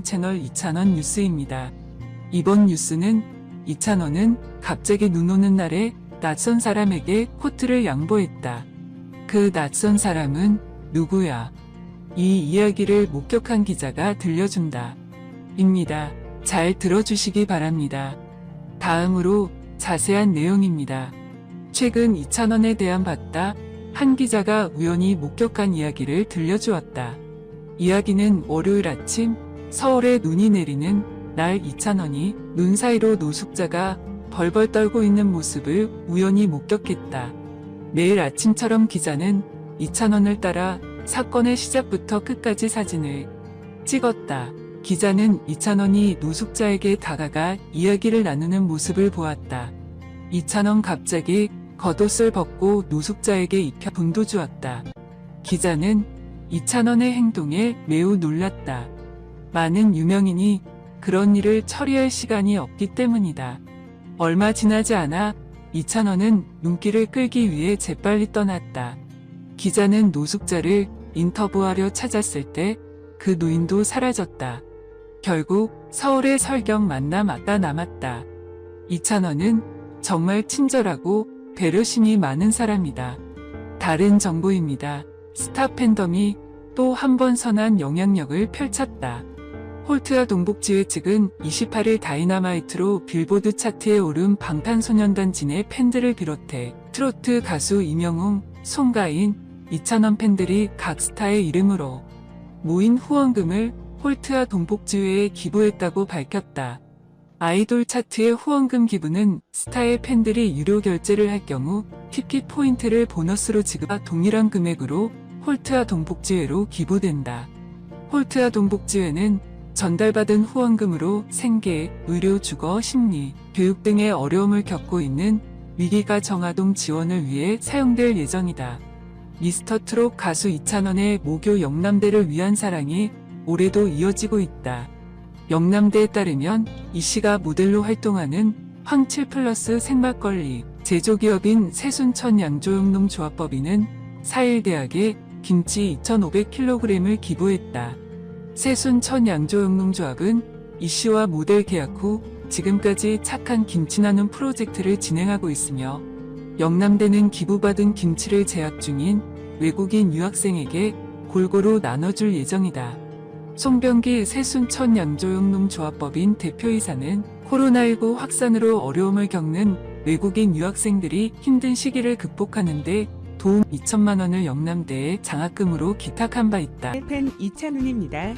채널 이찬원 뉴스입니다. 이번 뉴스는 이찬원은 갑자기 눈 오는 날에 낯선 사람에게 코트를 양보했다. 그 낯선 사람은 누구야? 이 이야기를 목격한 기자가 들려준다. 입니다. 잘 들어주시기 바랍니다. 다음으로 자세한 내용입니다. 최근 이찬원에 대한 봤다. 한 기자가 우연히 목격한 이야기를 들려주었다. 이야기는 월요일 아침 서울에 눈이 내리는 날 이찬원이 눈 사이로 노숙자가 벌벌 떨고 있는 모습을 우연히 목격했다. 매일 아침처럼 기자는 이찬원을 따라 사건의 시작부터 끝까지 사진을 찍었다. 기자는 이찬원이 노숙자에게 다가가 이야기를 나누는 모습을 보았다. 이찬원 갑자기 겉옷을 벗고 노숙자에게 입혀 돈도 주었다. 기자는 이찬원의 행동에 매우 놀랐다. 많은 유명인이 그런 일을 처리할 시간이 없기 때문이다. 얼마 지나지 않아 이찬원은 눈길을 끌기 위해 재빨리 떠났다. 기자는 노숙자를 인터뷰하려 찾았을 때 그 노인도 사라졌다. 결국 서울의 설경 만나 맞다 남았다. 이찬원은 정말 친절하고 배려심이 많은 사람이다. 다른 정보입니다. 스타 팬덤이 또 한 번 선한 영향력을 펼쳤다. 홀트와 동복지회 측은 28일 다이너마이트로 빌보드 차트에 오른 방탄소년단 진의 팬들을 비롯해 트로트 가수 임영웅, 송가인, 이찬원 팬들이 각 스타의 이름으로 모인 후원금을 홀트와 동복지회에 기부했다고 밝혔다. 아이돌 차트의 후원금 기부는 스타의 팬들이 유료 결제를 할 경우 티켓 포인트를 보너스로 지급과 동일한 금액으로 홀트와 동복지회로 기부된다. 홀트와 동복지회는 전달받은 후원금으로 생계, 의료, 주거, 심리, 교육 등의 어려움을 겪고 있는 위기가 정아동 지원을 위해 사용될 예정이다. 미스터트롯 가수 이찬원의 모교 영남대를 위한 사랑이 올해도 이어지고 있다. 영남대에 따르면 이 씨가 모델로 활동하는 황7플러스 생막걸리 제조기업인 새순천 양조영농조합법인은 4일 대학에 김치 2,500kg을 기부했다. 새순천 양조영농조합은 이 씨와 모델 계약 후 지금까지 착한 김치 나눔 프로젝트를 진행하고 있으며 영남대는 기부받은 김치를 재학 중인 외국인 유학생에게 골고루 나눠줄 예정이다. 송병기 새순천 양조영농조합법인 대표이사는 코로나19 확산으로 어려움을 겪는 외국인 유학생들이 힘든 시기를 극복하는 데 도움 2천만 원을 영남대에 장학금으로 기탁한 바 있다. 팬 이찬훈입니다.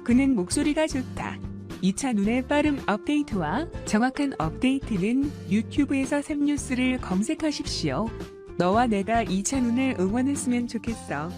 그는 목소리가 좋다. 이찬훈의 빠른 업데이트와 정확한 업데이트는 유튜브에서 샘뉴스를 검색하십시오. 너와 내가 이찬훈을 응원했으면 좋겠어.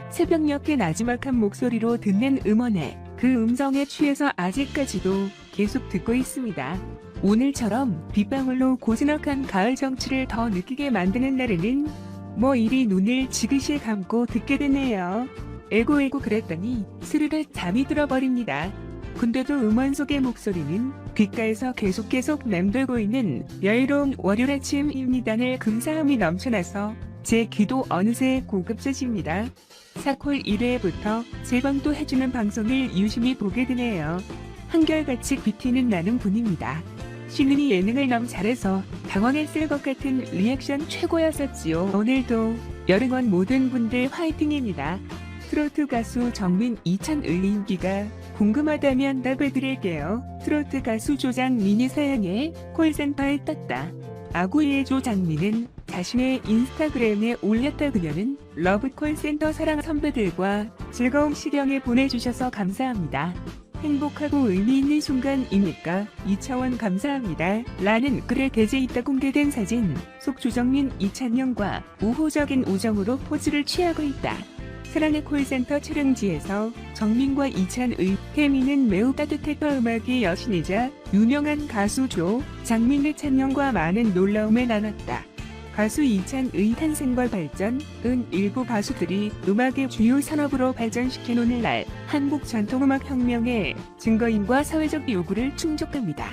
새벽녘의 나지막한 목소리로 듣는 음원에 그 음성에 취해서 아직까지도 계속 듣고 있습니다. 오늘처럼 빗방울로 고즈넉한 가을 정취를 더 느끼게 만드는 날에는 뭐 이리 눈을 지그시 감고 듣게 되네요. 에고 그랬더니 스르르 잠이 들어버립니다. 근데도 음원 속의 목소리는 귓가에서 계속 맴돌고 있는 여유로운 월요일 아침입니다를 금사함이 넘쳐나서 제 귀도 어느새 고급져집니다. 사콜 1회부터 재방도 해주는 방송을 유심히 보게 되네요. 한결같이 비티는 나는 분입니다. 신은이 예능을 너무 잘해서 당황했을 것 같은 리액션 최고였었지요. 오늘도 여름원 모든 분들 화이팅입니다. 트로트 가수 정민 이찬의 인기가 궁금하다면 답해드릴게요. 트로트 가수 조장 미니 사연에 콜센터에 떴다. 아구이의 조장민은 자신의 인스타그램에 올렸다. 그녀는 러브 콜센터 사랑 선배들과 즐거운 시경에 보내주셔서 감사합니다. 행복하고 의미있는 순간이니까 2차원 감사합니다. 라는 글에 게재 있다. 공개된 사진 속 조정민 이찬영과 우호적인 우정으로 포즈를 취하고 있다. 사랑의 콜센터 촬영지에서 정민과 이찬의 케미는 매우 따뜻했던 음악의 여신이자 유명한 가수 조 장민의 찬영과 많은 놀라움을 나눴다. 가수 이찬의 탄생과 발전은 일부 가수들이 음악의 주요 산업으로 발전시킨 오늘날 한국 전통음악 혁명의 증거인과 사회적 요구를 충족합니다.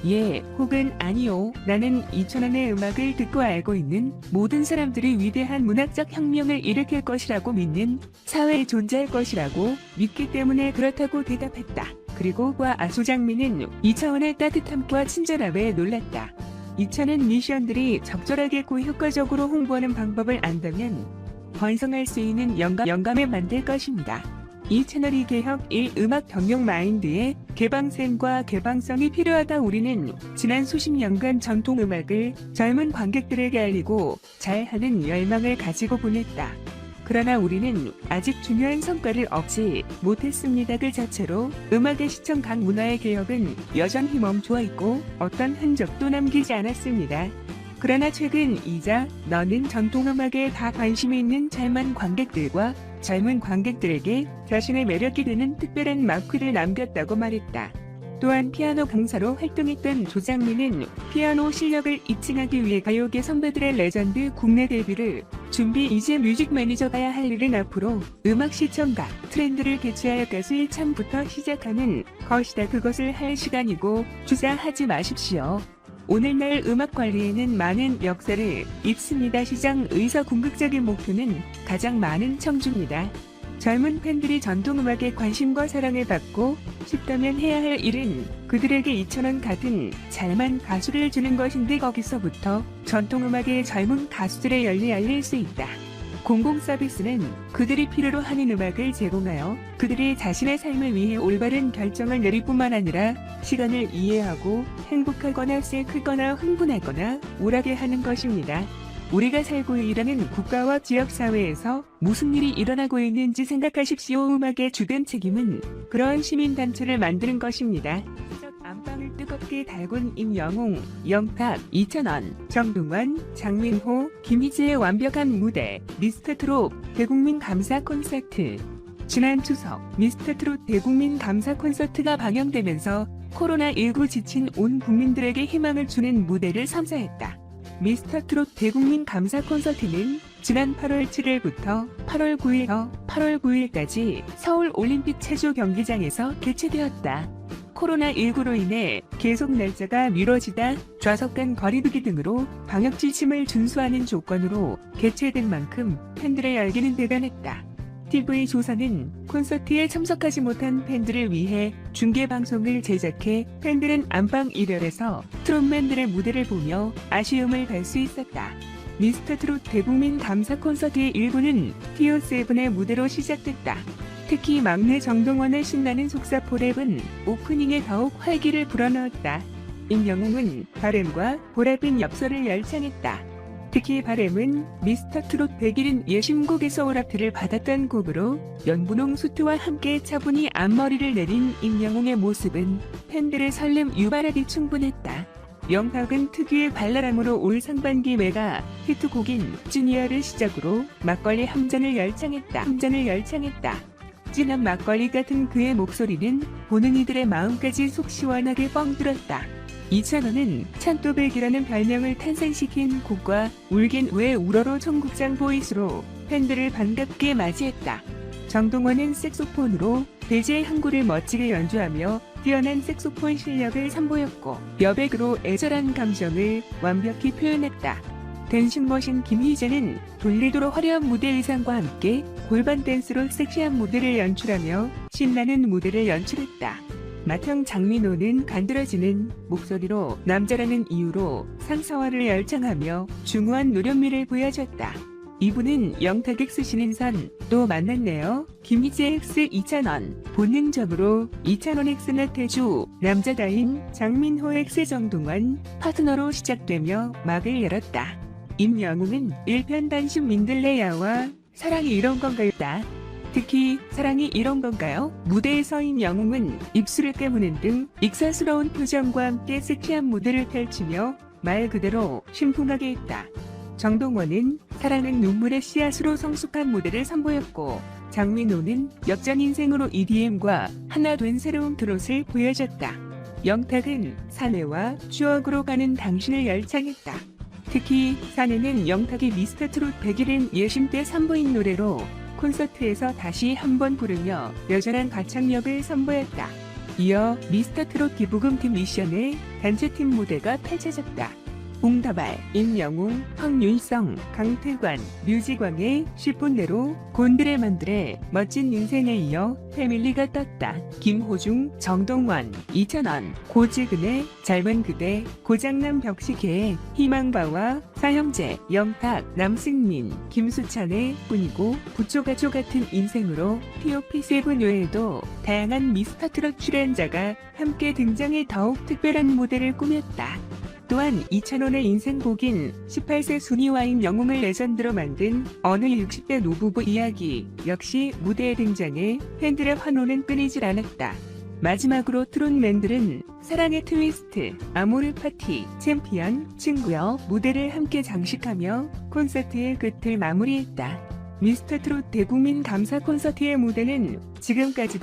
예 혹은 아니요. 나는 2,000원의 음악을 듣고 알고 있는 모든 사람들이 위대한 문학적 혁명을 일으킬 것이라고 믿는 사회에 존재할 것이라고 믿기 때문에 그렇다고 대답했다. 그리고 아소장미는 2차원의 따뜻함과 친절함에 놀랐다. 2차원 미션들이 적절하게 고효과적으로 홍보하는 방법을 안다면 번성할 수 있는 영감에 만들 것입니다. 이 채널이 개혁 1 음악 경영 마인드의 개방성과 개방성이 필요하다. 우리는 지난 수십 년간 전통 음악을 젊은 관객들에게 알리고 잘하는 열망을 가지고 보냈다. 그러나 우리는 아직 중요한 성과를 얻지 못했습니다. 그 자체로 음악의 시청 각 문화의 개혁은 여전히 멈춰 있고 어떤 흔적도 남기지 않았습니다. 그러나 최근 이자 너는 전통음악에 다 관심이 있는 젊은 관객들에게 자신의 매력이 되는 특별한 마크를 남겼다고 말했다. 또한 피아노 강사로 활동했던 조장미는 피아노 실력을 입증하기 위해 가요계 선배들의 레전드 국내 데뷔를 준비. 이제 뮤직 매니저가야 할 일은 앞으로 음악 시청각 트렌드를 개최하여 가수 1참부터 시작하는 것이다. 그것을 할 시간이고 주저하지 마십시오. 오늘날 음악 관리에는 많은 역사를 입습니다. 시장 의사 궁극적인 목표는 가장 많은 청주입니다. 젊은 팬들이 전통음악에 관심과 사랑을 받고 싶다면 해야 할 일은 그들에게 2,000원 같은 잘만 가수를 주는 것인데 거기서부터 전통음악의 젊은 가수들의 열리 알릴 수 있다. 공공 서비스는 그들이 필요로 하는 음악을 제공하여 그들이 자신의 삶을 위해 올바른 결정을 내릴 뿐만 아니라 시간을 이해하고 행복하거나 슬프거나 흥분하거나 우울하게 하는 것입니다. 우리가 살고 일하는 국가와 지역사회에서 무슨 일이 일어나고 있는지 생각하십시오. 음악의 주된 책임은 그러한 시민단체를 만드는 것입니다. 안방을 뜨겁게 달군 임영웅, 영탁, 2,000원, 정동원, 장민호, 김희재의 완벽한 무대, 미스터트롯 대국민 감사 콘서트. 지난 추석 미스터트롯 대국민 감사 콘서트가 방영되면서 코로나19 지친 온 국민들에게 희망을 주는 무대를 선사했다. 미스터트롯 대국민 감사 콘서트는 지난 8월 7일부터 8월 9일까지 서울 올림픽 체조 경기장에서 개최되었다. 코로나19로 인해 계속 날짜가 미뤄지다 좌석 간 거리두기 등으로 방역 지침을 준수하는 조건으로 개최된 만큼 팬들의 열기는 대단했다. TV조선은 콘서트에 참석하지 못한 팬들을 위해 중계방송을 제작해 팬들은 안방 1열에서 트롯맨들의 무대를 보며 아쉬움을 갈 수 있었다. 미스터트롯 대국민 감사 콘서트의 일부는 TO7의 무대로 시작됐다. 특히 막내 정동원의 신나는 속사포 랩은 오프닝에 더욱 활기를 불어넣었다. 임영웅은 바램과 보랏빛 엽서를 열창했다. 특히 바램은 미스터트롯 100일인 예심곡에서 오락트를 받았던 곡으로 연분홍 수트와 함께 차분히 앞머리를 내린 임영웅의 모습은 팬들의 설렘 유발하기 충분했다. 영탁은 특유의 발랄함으로 올 상반기 메가 히트곡인 주니어를 시작으로 막걸리 한 잔을 열창했다. 진한 막걸리 같은 그의 목소리는 보는 이들의 마음까지 속 시원하게 뻥뚫었다. 2,000원은 찬또백이라는 별명을 탄생시킨 곡과 울긴 왜 울어로 청국장 보이스로 팬들을 반갑게 맞이했다. 정동원은 색소폰으로 대제의 항구를 멋지게 연주하며 뛰어난 색소폰 실력을 선보였고 여백으로 애절한 감정을 완벽히 표현했다. 댄싱머신 김희재는 돌리도록 화려한 무대 의상과 함께 골반 댄스로 섹시한 무대를 연출하며 신나는 무대를 연출했다. 맏형 장민호는 간드러지는 목소리로 남자라는 이유로 상사화를 열창하며 중후한 노련미를 보여줬다. 이분은 영탁 X 신인선 또 만났네요. 김희재 X 2,000원 본능적으로 2,000원 X 나태주 남자다인 장민호 X 정동원 파트너로 시작되며 막을 열었다. 임영웅은 일편단심 민들레야와 사랑이 이런 건가요? 특히 사랑이 이런 건가요? 무대에서 임영웅은 입술을 깨무는 등 익살스러운 표정과 함께 섹시한 무대를 펼치며 말 그대로 심쿵하게 했다. 정동원은 사랑은 눈물의 씨앗으로 성숙한 무대를 선보였고 장민호는 역전 인생으로 EDM과 하나 된 새로운 트롯을 보여줬다. 영탁은 사내와 추억으로 가는 당신을 열창했다. 특히 사내는 영탁이 미스터트롯 100일인 예심 때 선보인 노래로 콘서트에서 다시 한번 부르며 여전한 가창력을 선보였다. 이어 미스터트롯 기부금팀 미션의 단체팀 무대가 펼쳐졌다. 옹다발, 임영웅, 황윤성, 강태관, 류지광의 10분 내로 곤드레만들의 멋진 인생에 이어 패밀리가 떴다. 김호중, 정동원, 이찬원, 고지근의 젊은 그대, 고장난 벽시계의 희망바와 사형제, 영탁, 남승민, 김수찬의 뿐이고 부초가초 같은 인생으로 POP7 외에도 다양한 미스터트롯 출연자가 함께 등장해 더욱 특별한 무대를 꾸몄다. 또한 이찬원의 인생곡인 18세 순이와인 영웅을 레전드로 만든 어느 60대 노부부 이야기 역시 무대에 등장해 팬들의 환호는 끊이질 않았다. 마지막으로 트롯맨들은 사랑의 트위스트, 아모르 파티, 챔피언, 친구여 무대를 함께 장식하며 콘서트의 끝을 마무리했다. 미스터트롯 대국민 감사 콘서트의 무대는 지금까지도